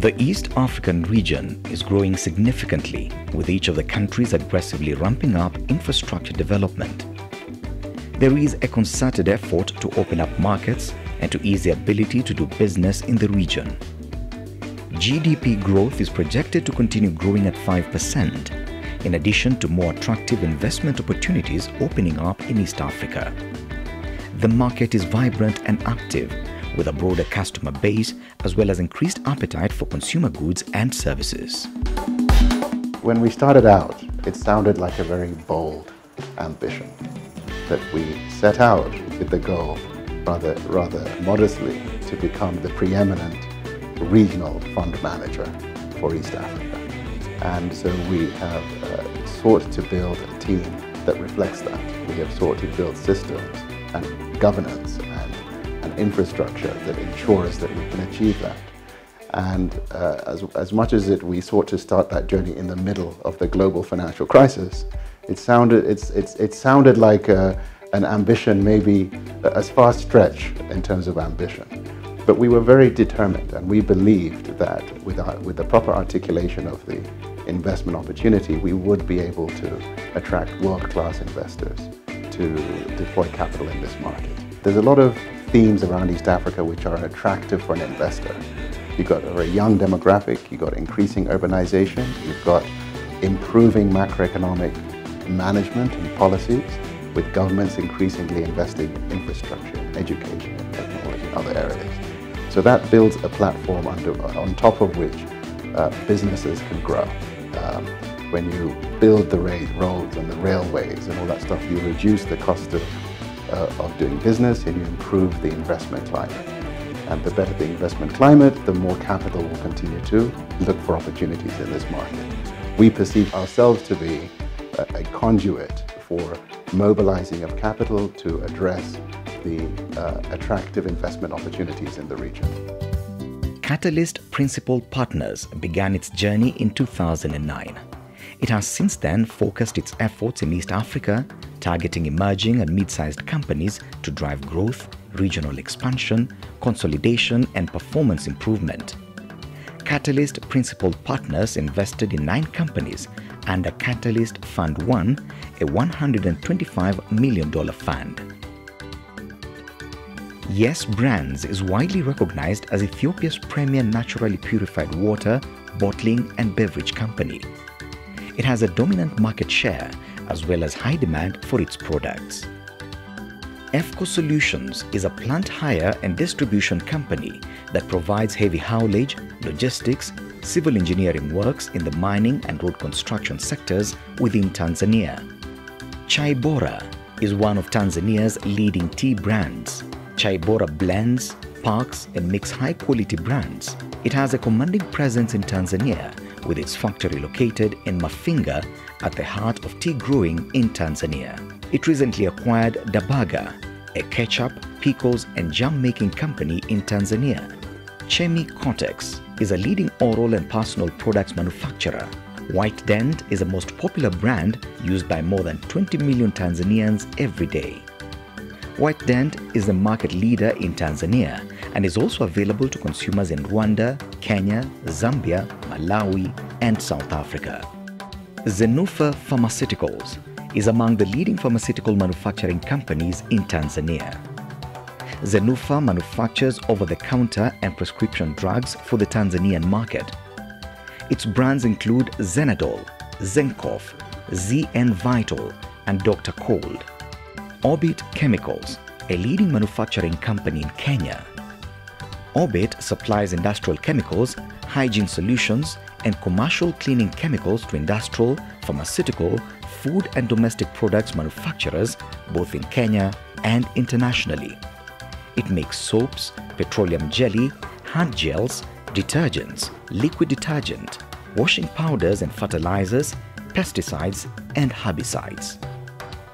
The East African region is growing significantly, with each of the countries aggressively ramping up infrastructure development. There is a concerted effort to open up markets and to ease the ability to do business in the region. GDP growth is projected to continue growing at 5%, in addition to more attractive investment opportunities opening up in East Africa. The market is vibrant and active, with a broader customer base as well as increased appetite for consumer goods and services. When we started out, it sounded like a very bold ambition, that we set out with the goal, rather modestly, to become the preeminent regional fund manager for East Africa. And so we have sought to build a team that reflects that. We have sought to build systems and governance and infrastructure that ensures that we can achieve that. And as much as we sought to start that journey in the middle of the global financial crisis, it sounded like an ambition, maybe a far stretch in terms of ambition. But we were very determined, and we believed that with the proper articulation of the investment opportunity, we would be able to attract world-class investors to deploy capital in this market. There's a lot of themes around East Africa which are attractive for an investor. You've got a very young demographic, you've got increasing urbanization, you've got improving macroeconomic management and policies, with governments increasingly investing in infrastructure, education, and technology and other areas. So that builds a platform on top of which businesses can grow. When you build the roads and the railways and all that stuff, you reduce the cost of doing business and you improve the investment climate. And the better the investment climate, the more capital will continue to look for opportunities in this market. We perceive ourselves to be a conduit for mobilizing of capital to address the attractive investment opportunities in the region. Catalyst Principal Partners began its journey in 2009. It has since then focused its efforts in East Africa, targeting emerging and mid-sized companies to drive growth, regional expansion, consolidation, and performance improvement. Catalyst Principal Partners invested in 9 companies under Catalyst Fund 1, a $125 million fund. Yes Brands is widely recognized as Ethiopia's premier naturally purified water, bottling, and beverage company. It has a dominant market share as well as high demand for its products. EFCO Solutions is a plant hire and distribution company that provides heavy haulage, logistics, civil engineering works in the mining and road construction sectors within Tanzania. Chai Bora is one of Tanzania's leading tea brands. Chai Bora blends, packs, and makes high-quality brands. It has a commanding presence in Tanzania, with its factory located in Mafinga at the heart of tea growing in Tanzania. It recently acquired Dabaga, a ketchup, pickles, and jam-making company in Tanzania. Chemi Cortex is a leading oral and personal products manufacturer. White Dent is the most popular brand used by more than 20 million Tanzanians every day. White Dent is the market leader in Tanzania and is also available to consumers in Rwanda, Kenya, Zambia, Malawi, and South Africa. Zenufa Pharmaceuticals is among the leading pharmaceutical manufacturing companies in Tanzania. Zenufa manufactures over-the-counter and prescription drugs for the Tanzanian market. Its brands include Zenadol, Zenkoff, ZN Vital, and Dr. Cold. Orbit Chemicals, a leading manufacturing company in Kenya. Orbit supplies industrial chemicals, hygiene solutions, and commercial cleaning chemicals to industrial, pharmaceutical, food and domestic products manufacturers both in Kenya and internationally. It makes soaps, petroleum jelly, hand gels, detergents, liquid detergent, washing powders and fertilizers, pesticides, and herbicides.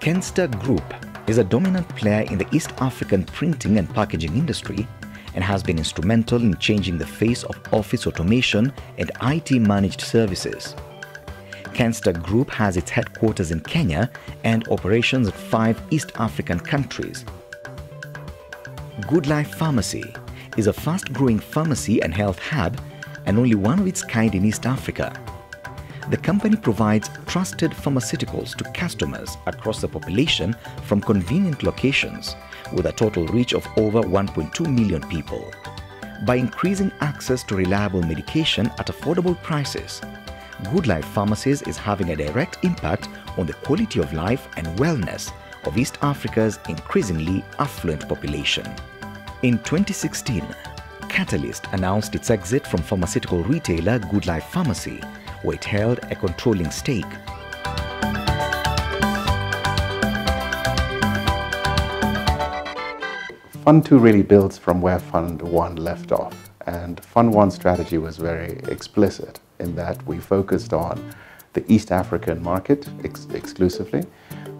Kenster Group is a dominant player in the East African printing and packaging industry and has been instrumental in changing the face of office automation and IT managed services. Kenster Group has its headquarters in Kenya and operations in 5 East African countries. Good Life Pharmacy is a fast-growing pharmacy and health hub and only one of its kind in East Africa. The company provides trusted pharmaceuticals to customers across the population from convenient locations, with a total reach of over 1.2 million people. By increasing access to reliable medication at affordable prices, Good Life Pharmacies is having a direct impact on the quality of life and wellness of East Africa's increasingly affluent population. In 2016, Catalyst announced its exit from pharmaceutical retailer Good Life Pharmacy, where it held a controlling stake. Fund 2 really builds from where Fund 1 left off, and Fund 1's strategy was very explicit in that we focused on the East African market exclusively.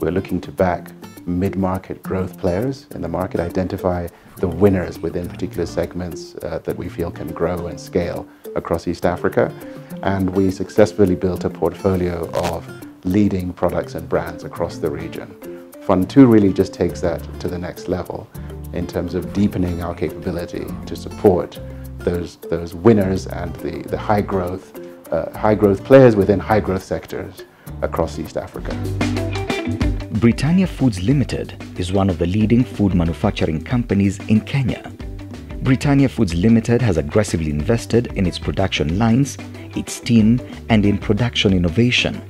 We're looking to back mid-market growth players in the market, identify the winners within particular segments that we feel can grow and scale across East Africa. And we successfully built a portfolio of leading products and brands across the region. Fund 2 really just takes that to the next level in terms of deepening our capability to support those winners and the high growth players within high growth sectors across East Africa. Britannia Foods Limited is one of the leading food manufacturing companies in Kenya. Britannia Foods Limited has aggressively invested in its production lines, its team, and in production innovation.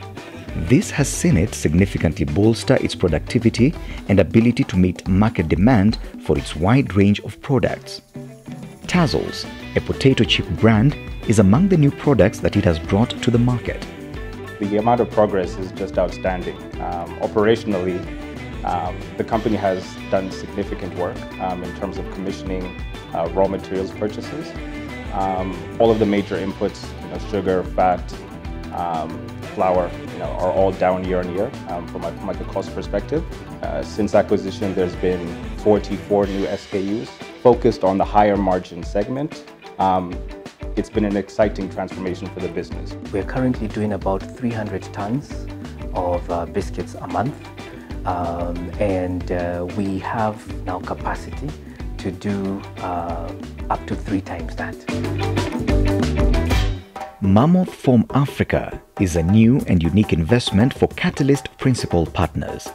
This has seen it significantly bolster its productivity and ability to meet market demand for its wide range of products. Tazzles, a potato chip brand, is among the new products that it has brought to the market. The amount of progress is just outstanding. Operationally, the company has done significant work in terms of commissioning raw materials purchases. All of the major inputs, sugar, fat, flour, are all down year on year from a cost perspective. Since acquisition, there's been 44 new SKUs focused on the higher margin segment. It's been an exciting transformation for the business. We're currently doing about 300 tons of biscuits a month, and we have now capacity to do up to 3 times that. Mammoth Foam Africa is a new and unique investment for Catalyst Principal Partners.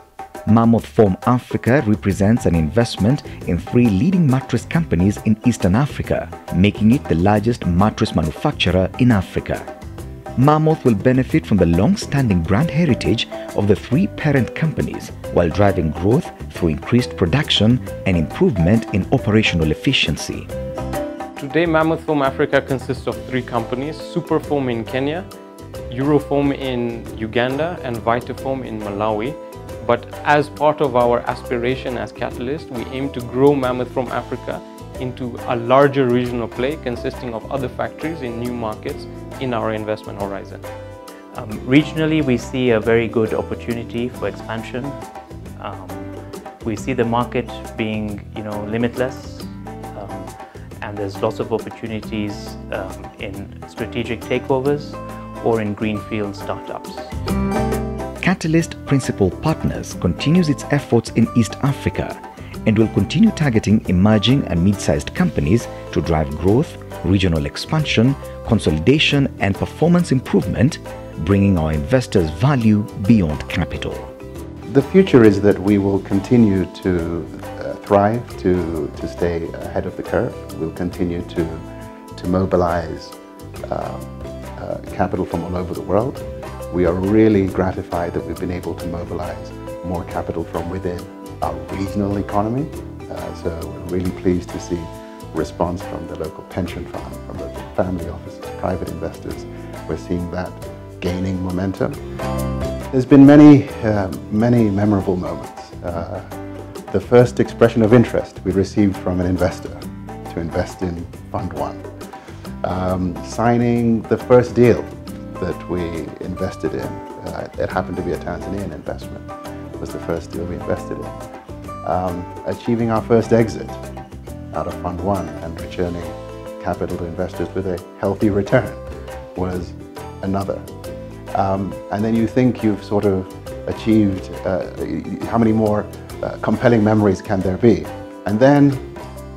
Mammoth Foam Africa represents an investment in 3 leading mattress companies in Eastern Africa, making it the largest mattress manufacturer in Africa. Mammoth will benefit from the long-standing brand heritage of the 3 parent companies while driving growth through increased production and improvement in operational efficiency. Today, Mammoth Foam Africa consists of 3 companies: Superfoam in Kenya, Eurofoam in Uganda, and Vitafoam in Malawi. But as part of our aspiration as Catalyst, we aim to grow Mammoth Foam Africa into a larger regional play consisting of other factories in new markets in our investment horizon. Regionally, we see a very good opportunity for expansion. We see the market being, limitless, and there's lots of opportunities in strategic takeovers or in greenfield startups. Catalyst Principal Partners continues its efforts in East Africa and will continue targeting emerging and mid-sized companies to drive growth, regional expansion, consolidation, and performance improvement, bringing our investors value beyond capital. The future is that we will continue to thrive, to stay ahead of the curve. We'll continue to mobilize capital from all over the world. We are really gratified that we've been able to mobilize more capital from within our regional economy. So we're really pleased to see response from the local pension fund, from local family offices, private investors. We're seeing that gaining momentum. There's been many memorable moments. The first expression of interest we received from an investor to invest in Fund 1. Signing the first deal that we invested in. It happened to be a Tanzanian investment. It was the first deal we invested in. Achieving our first exit out of Fund 1 and returning capital to investors with a healthy return was another. And then you think you've sort of achieved, how many more compelling memories can there be? And then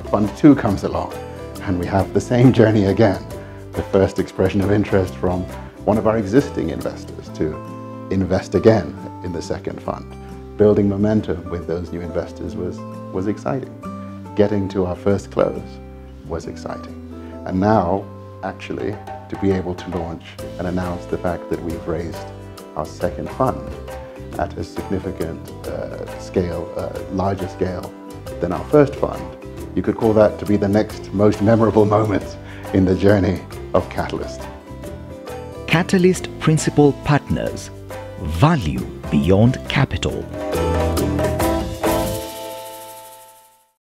Fund 2 comes along and we have the same journey again. the first expression of interest from one of our existing investors to invest again in the second fund. Building momentum with those new investors was exciting. Getting to our first close was exciting. And now, actually, to be able to launch and announce the fact that we've raised our second fund at a significant scale, larger scale than our first fund, you could call that to be the next most memorable moment in the journey of Catalyst. Catalyst Principal Partners. Value beyond capital.